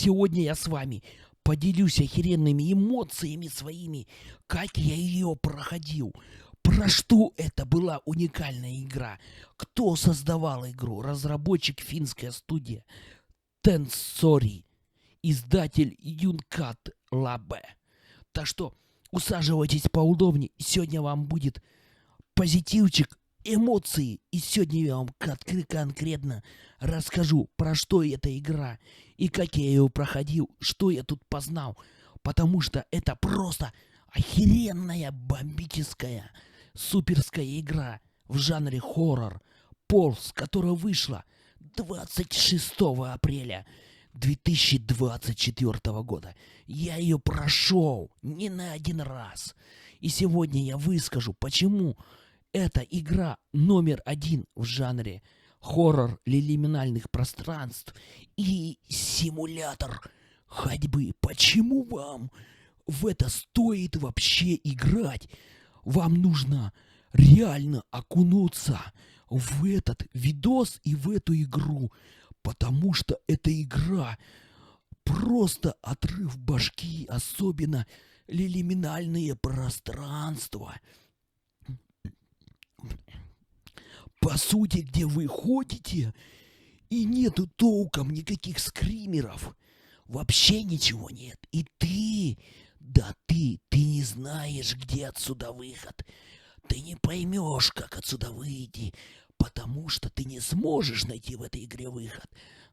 сегодня я с вами поделюсь охеренными эмоциями своими, как я ее проходил. Про что это была уникальная игра? Кто создавал игру? Разработчик финская студия Tensori, издатель Юнкат Лабе. Так что усаживайтесь поудобнее, сегодня вам будет позитивчик, эмоции. И сегодня я вам конкретно расскажу, про что эта игра и как я ее проходил, что я тут познал. Потому что это просто охеренная, бомбическая, суперская игра в жанре хоррор. Полз, которая вышла 26 апреля 2024 года. Я ее прошел не на один раз. И сегодня я выскажу, почему эта игра номер один в жанре хоррор лиминальных пространств и симулятор ходьбы. Почему вам в это стоит вообще играть? Вам нужно реально окунуться в этот видос и в эту игру, потому что эта игра просто отрыв башки, особенно лиминальные пространства. По сути, где вы ходите, и нету толком никаких скримеров. Вообще ничего нет. И ты, ты не знаешь, где отсюда выход. Ты не поймешь, как отсюда выйти, потому что ты не сможешь найти в этой игре выход.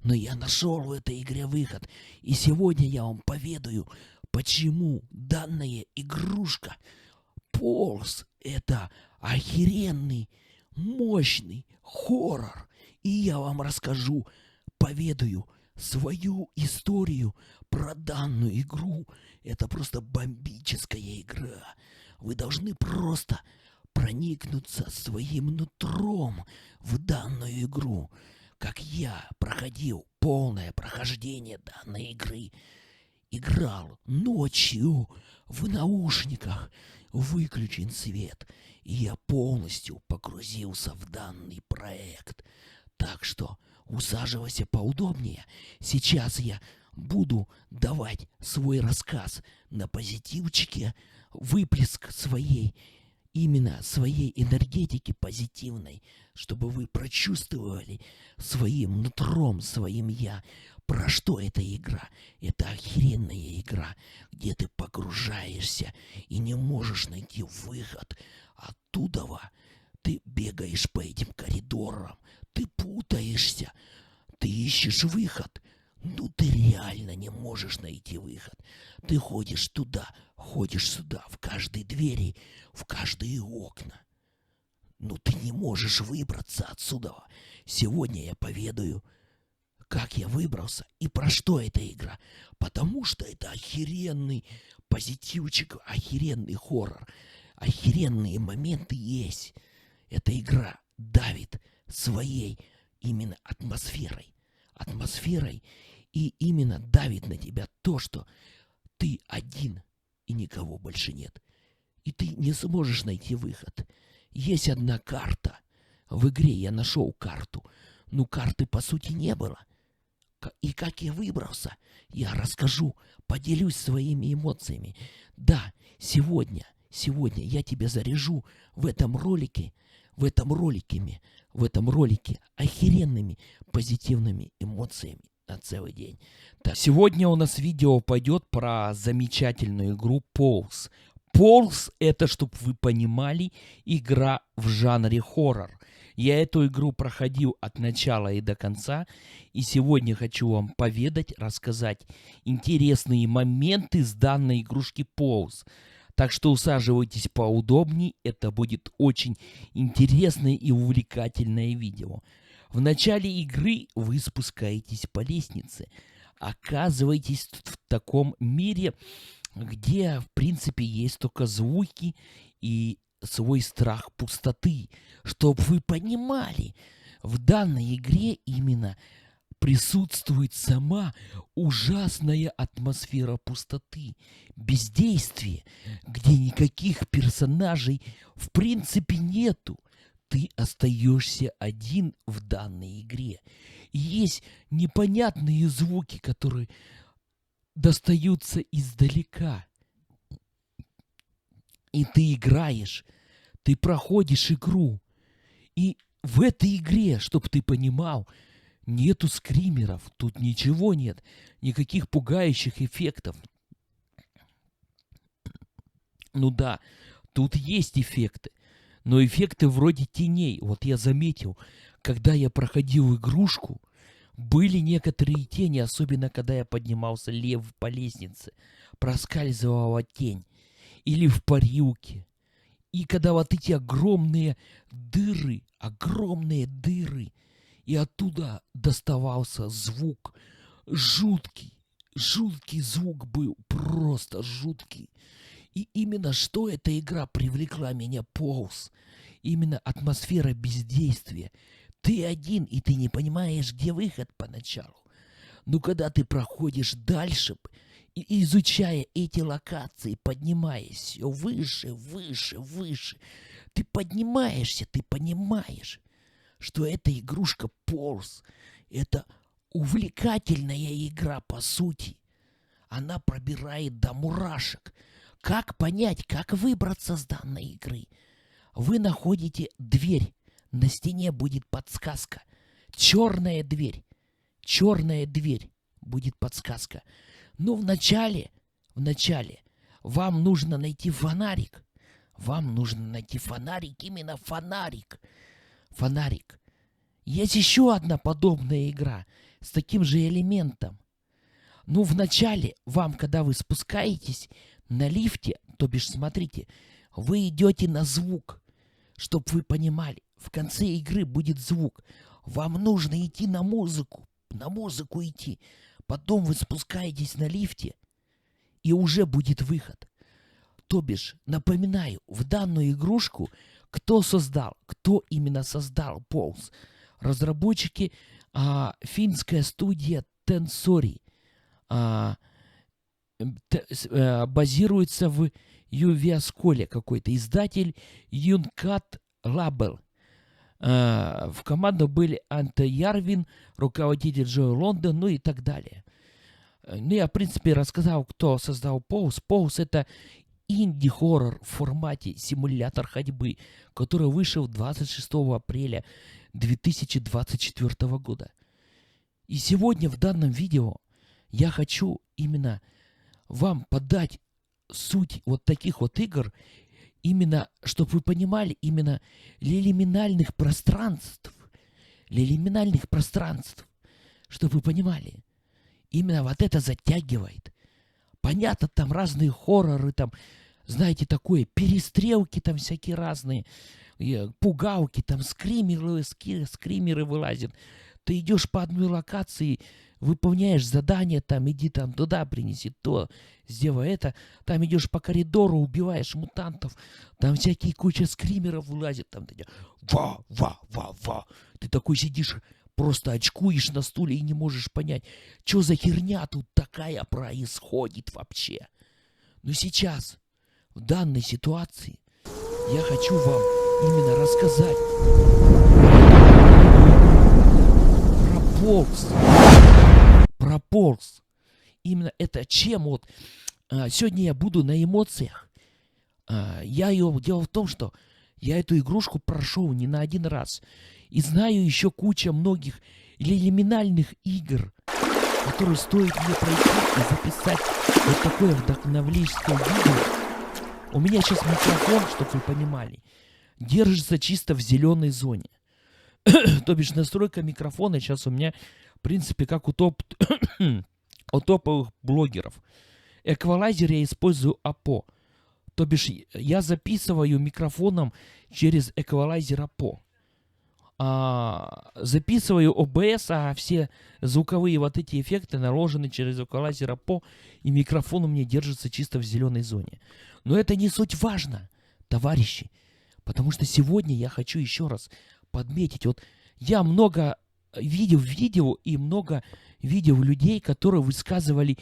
Но я нашел в этой игре выход. И сегодня я вам поведаю, почему данная игрушка Полз — это охеренный, мощный хоррор. И я вам расскажу, поведаю свою историю про данную игру. Это просто бомбическая игра. Вы должны просто проникнуться своим нутром в данную игру, как я проходил полное прохождение данной игры. Играл ночью в наушниках, выключен свет, и я полностью погрузился в данный проект. Так что усаживайся поудобнее. Сейчас я буду давать свой рассказ на позитивчике, выплеск именно своей энергетики позитивной, чтобы вы прочувствовали своим нутром, своим я, про что эта игра. Это охеренная игра, где ты погружаешься и не можешь найти выход. Оттуда ты бегаешь по этим коридорам, ты путаешься, ты ищешь выход. Ну, ты реально не можешь найти выход. Ты ходишь туда, ходишь сюда, в каждой двери, в каждые окна. Но ты не можешь выбраться отсюда. Сегодня я поведаю, как я выбрался и про что эта игра. Потому что это охеренный позитивчик, охеренный хоррор. Охеренные моменты есть. Эта игра давит своей именно атмосферой. И именно давит на тебя то, что ты один и никого больше нет. И ты не сможешь найти выход. Есть одна карта. В игре я нашел карту. Но карты по сути не было. И как я выбрался, я расскажу, поделюсь своими эмоциями. Да, сегодня я тебя заряжу в этом ролике охеренными позитивными эмоциями на целый день. Так, сегодня у нас видео пойдет про замечательную игру Полз. Полз — это, чтобы вы понимали, игра в жанре хоррор. Я эту игру проходил от начала и до конца, и сегодня хочу вам поведать, рассказать интересные моменты с данной игрушки Полз. Так что усаживайтесь поудобнее, это будет очень интересное и увлекательное видео. В начале игры вы спускаетесь по лестнице, оказываетесь в таком мире, где в принципе есть только звуки и свой страх пустоты. Чтобы вы понимали, в данной игре именно присутствует сама ужасная атмосфера пустоты, бездействия, где никаких персонажей в принципе нету. Ты остаешься один в данной игре. И есть непонятные звуки, которые достаются издалека. И ты играешь, ты проходишь игру. И в этой игре, чтобы ты понимал, нету скримеров, тут ничего нет, никаких пугающих эффектов. Ну да, тут есть эффекты, но эффекты вроде теней. Вот я заметил, когда я проходил игрушку, были некоторые тени, особенно когда я поднимался лев по лестнице, проскальзывала тень. Или в парилке. И когда вот эти огромные дыры, и оттуда доставался звук, жуткий звук был, просто жуткий. И именно что эта игра привлекла меня, Полз, именно атмосфера бездействия. Ты один, и ты не понимаешь, где выход поначалу. Но когда ты проходишь дальше, и изучая эти локации, поднимаясь все выше, ты поднимаешься, ты понимаешь, что эта игрушка Полз, это увлекательная игра по сути. Она пробирает до мурашек. Как понять, как выбраться с данной игры? Вы находите дверь, на стене будет подсказка. Черная дверь будет подсказка. Но вначале вам нужно найти фонарик. Именно фонарик. Есть еще одна подобная игра с таким же элементом. Ну, вначале вам, когда вы спускаетесь на лифте, то бишь, смотрите, вы идете на звук, чтобы вы понимали, в конце игры будет звук. Вам нужно идти на музыку идти. Потом вы спускаетесь на лифте, и уже будет выход. То бишь, напоминаю, в данную игрушку кто именно создал Полз? Разработчики финская студия Tensori. Базируется в Ювиасколе какой-то. Издатель Юнкат Лабел. В команду были Анте Ярвин, руководитель Джо Лондон, ну и так далее. Ну, я, в принципе, рассказал, кто создал Полз. Полз — это инди-хоррор в формате симулятор ходьбы, который вышел 26 апреля 2024 года. И сегодня в данном видео я хочу именно вам подать суть вот таких вот игр, именно, чтобы вы понимали, именно лилиминальных пространств, чтобы вы понимали. Именно вот это затягивает. Понятно, там разные хорроры, там, знаете, такое, перестрелки там всякие разные, пугалки, там скримеры вылазят. Ты идешь по одной локации, выполняешь задание, там, иди там туда, принеси то, сделай это. Там идешь по коридору, убиваешь мутантов, там всякие куча скримеров вылазят, там, ва. Ты такой сидишь, просто очкуешь на стуле и не можешь понять, что за херня тут такая происходит вообще. Но сейчас, в данной ситуации, я хочу вам именно рассказать про Полз. Именно это чем вот сегодня я буду на эмоциях. Дело в том, что я эту игрушку прошел не на один раз. И знаю еще куча многих лиминальных игр, которые стоит мне пройти и записать вот такое вдохновляющее видео. У меня сейчас микрофон, чтобы вы понимали, держится чисто в зеленой зоне. То бишь настройка микрофона сейчас у меня, в принципе, как у топовых блогеров. Эквалайзер я использую APO. То бишь я записываю микрофоном через эквалайзер APO. Записываю OBS, а все звуковые вот эти эффекты наложены через эквалайзер APO, и микрофон у меня держится чисто в зеленой зоне. Но это не суть важно, товарищи, потому что сегодня я хочу еще раз подметить. Вот я много видел и много видел людей, которые высказывали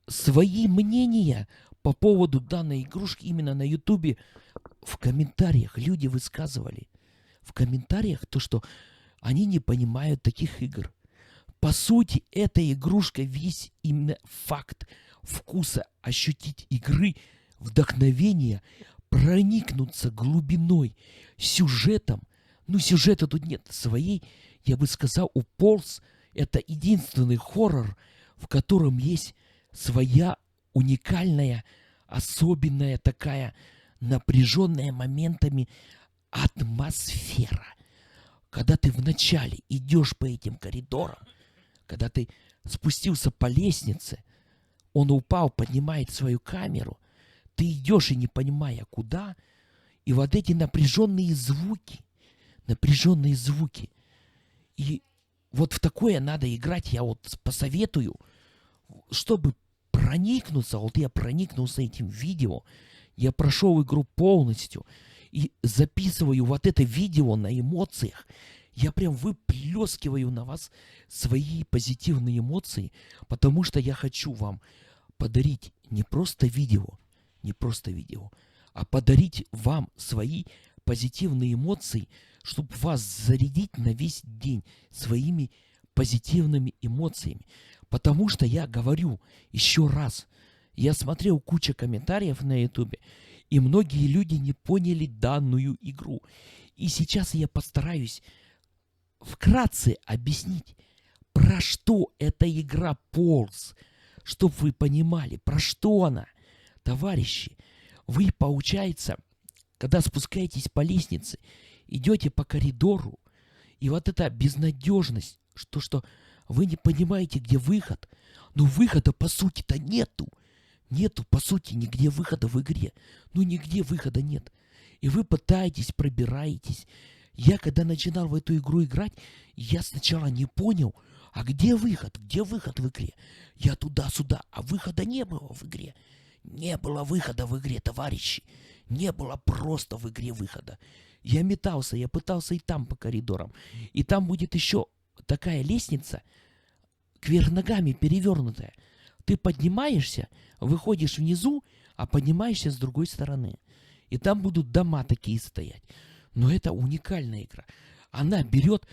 свои мнения по поводу данной игрушки именно на Ютубе. В комментариях люди высказывали. В комментариях то, что они не понимают таких игр. По сути, эта игрушка, весь именно факт вкуса ощутить игры, вдохновения, проникнуться глубиной, сюжетом. Ну, сюжета тут нет своей, я бы сказал, у Полз это единственный хоррор, в котором есть своя уникальная, особенная такая напряженная моментами атмосфера. Когда ты вначале идешь по этим коридорам, когда ты спустился по лестнице, он упал, поднимает свою камеру, ты идешь и не понимая куда, и вот эти напряженные звуки, и вот в такое надо играть, я вот посоветую, чтобы проникнуться, вот я проникнулся этим видео, я прошел игру полностью и записываю вот это видео на эмоциях, я прям выплескиваю на вас свои позитивные эмоции, потому что я хочу вам подарить не просто видео, а подарить вам свои позитивные эмоции, чтобы вас зарядить на весь день своими позитивными эмоциями. Потому что я говорю еще раз, я смотрел кучу комментариев на ютубе, и многие люди не поняли данную игру. И сейчас я постараюсь вкратце объяснить, про что эта игра Полз, чтобы вы понимали, про что она. Товарищи, вы, получается, когда спускаетесь по лестнице, идете по коридору, и вот эта безнадежность, что вы не понимаете, где выход, но выхода по сути-то нету. Нету, по сути, нигде выхода в игре. Ну, нигде выхода нет. И вы пытаетесь, пробираетесь. Я, когда начинал в эту игру играть, я сначала не понял, а где выход в игре? Я туда-сюда, а выхода не было в игре. Не было выхода в игре, товарищи. Не было просто в игре выхода. Я метался, я пытался и там по коридорам. И там будет еще такая лестница, кверх ногами перевернутая. Ты поднимаешься, выходишь внизу, а поднимаешься с другой стороны. И там будут дома такие стоять. Но это уникальная игра. Она берет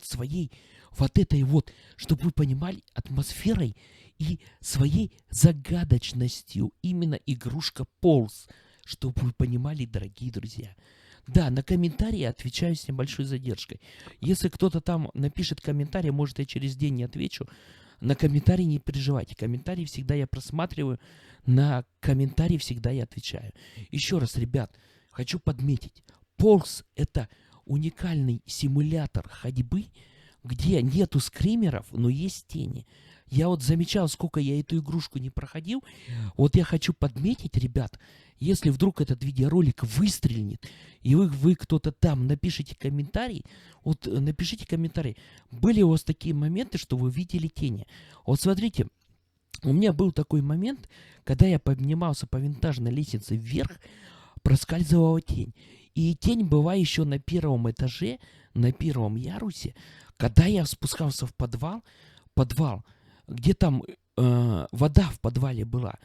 своей вот этой вот, чтобы вы понимали, атмосферой и своей загадочностью. Именно игрушка Полз, чтобы вы понимали, дорогие друзья. Да, на комментарии отвечаю с небольшой задержкой. Если кто-то там напишет комментарий, может, я через день не отвечу. На комментарии не переживайте. Комментарии всегда я просматриваю. На комментарии всегда я отвечаю. Еще раз, ребят, хочу подметить. Полз — это уникальный симулятор ходьбы, где нету скримеров, но есть тени. Я вот замечал, сколько я эту игрушку не проходил. Вот я хочу подметить, ребят, если вдруг этот видеоролик выстрелит, и вы кто-то там напишите комментарий, вот напишите комментарий, были у вас такие моменты, что вы видели тени. Вот смотрите, у меня был такой момент, когда я поднимался по винтажной лестнице вверх, проскальзывала тень. И тень была еще на первом этаже, на первом ярусе. Когда я спускался в подвал, где там вода в подвале была,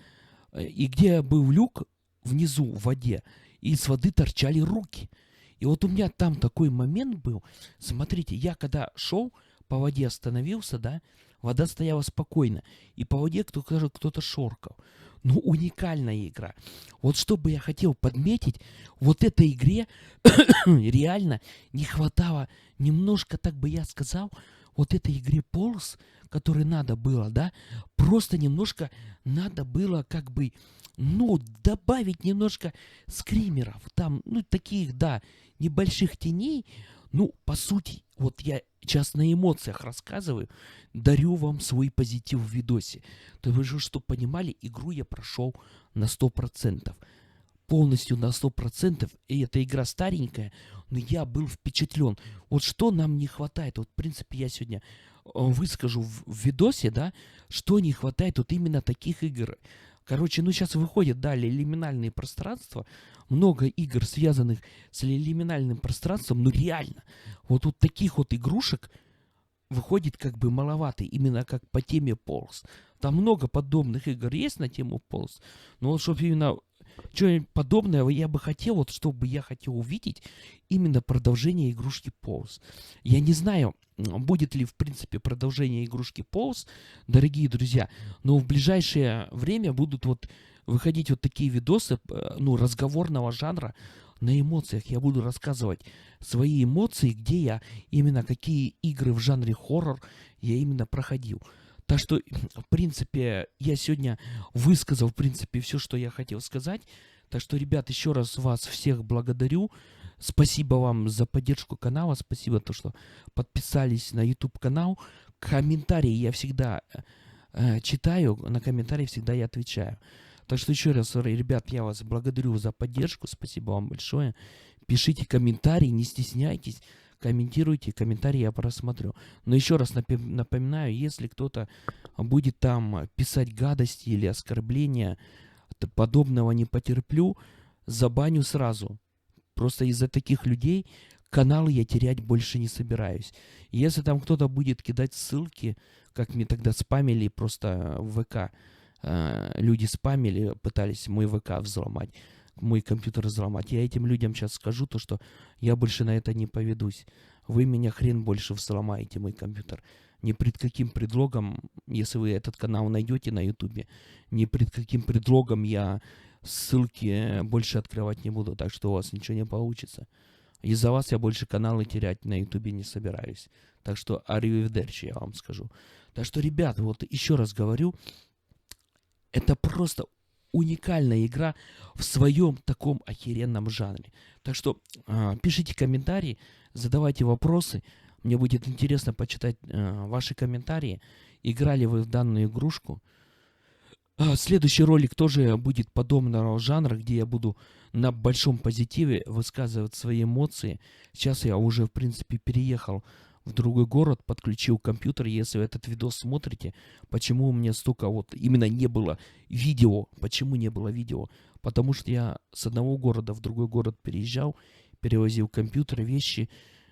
и где был люк внизу в воде, и с воды торчали руки. И вот у меня там такой момент был. Смотрите, я когда шел по воде, остановился, да, вода стояла спокойно, и по воде кто-то шоркал. Ну, уникальная игра. Вот что бы я хотел подметить, вот этой игре реально не хватало немножко, так бы я сказал, вот этой игре Полз, которой надо было, да, просто немножко надо было как бы, ну, добавить немножко скримеров, там, ну, таких, да, небольших теней. Ну, по сути, вот я сейчас на эмоциях рассказываю, дарю вам свой позитив в видосе. То вы же, чтобы понимали, игру я прошел на 100%. Полностью на 100%. И эта игра старенькая, но я был впечатлен. Вот что нам не хватает. Вот, в принципе, я сегодня выскажу в видосе, да, что не хватает вот именно таких игр. Короче, ну сейчас выходят, да, лиминальные пространства. Много игр, связанных с лиминальным пространством. Ну реально, вот таких вот игрушек выходит как бы маловато. Именно как по теме Полз. Там много подобных игр есть на тему Полз. Но вот чтобы именно что-нибудь подобное я бы хотел, вот чтобы я хотел увидеть именно продолжение игрушки Pose. Я не знаю, будет ли в принципе продолжение игрушки Pose, дорогие друзья, но в ближайшее время будут вот выходить вот такие видосы, ну, разговорного жанра на эмоциях. Я буду рассказывать свои эмоции, где я именно, какие игры в жанре хоррор я именно проходил. Так что, в принципе, я сегодня высказал, в принципе, все, что я хотел сказать. Так что, ребят, еще раз вас всех благодарю. Спасибо вам за поддержку канала. Спасибо, то, что подписались на YouTube канал. Комментарии я всегда читаю, на комментарии всегда я отвечаю. Так что еще раз, ребят, я вас благодарю за поддержку. Спасибо вам большое. Пишите комментарии, не стесняйтесь. Комментируйте, комментарии я просмотрю. Но еще раз напоминаю, если кто-то будет там писать гадости или оскорбления, подобного не потерплю, забаню сразу. Просто из-за таких людей каналы я терять больше не собираюсь. Если там кто-то будет кидать ссылки, как мне тогда спамили просто в ВК, люди спамили, пытались мой ВК взломать, мой компьютер взломать. Я этим людям сейчас скажу то, что я больше на это не поведусь. Вы меня хрен больше взломаете, мой компьютер. Ни пред каким предлогом, если вы этот канал найдете на ютубе, ни пред каким предлогом я ссылки больше открывать не буду, так что у вас ничего не получится. Из-за вас я больше каналы терять на ютубе не собираюсь. Так что arrivederci, я вам скажу. Так что, ребят, вот еще раз говорю, это просто уникальная игра в своем таком охеренном жанре. Так что пишите комментарии, задавайте вопросы. Мне будет интересно почитать ваши комментарии. Играли вы в данную игрушку? Следующий ролик тоже будет подобного жанра, где я буду на большом позитиве высказывать свои эмоции. Сейчас я уже, в принципе, переехал в другой город, подключил компьютер. Если вы этот видос смотрите, почему у меня столько вот именно не было видео? Почему не было видео? Потому что я с одного города в другой город переезжал, перевозил компьютер, вещи,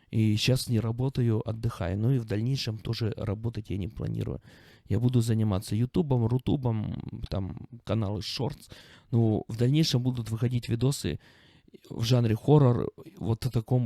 и сейчас не работаю, отдыхаю. Ну и в дальнейшем тоже работать я не планирую. Я буду заниматься ютубом, рутубом, там каналы шортс. Ну, в дальнейшем будут выходить видосы в жанре хоррор, вот о таком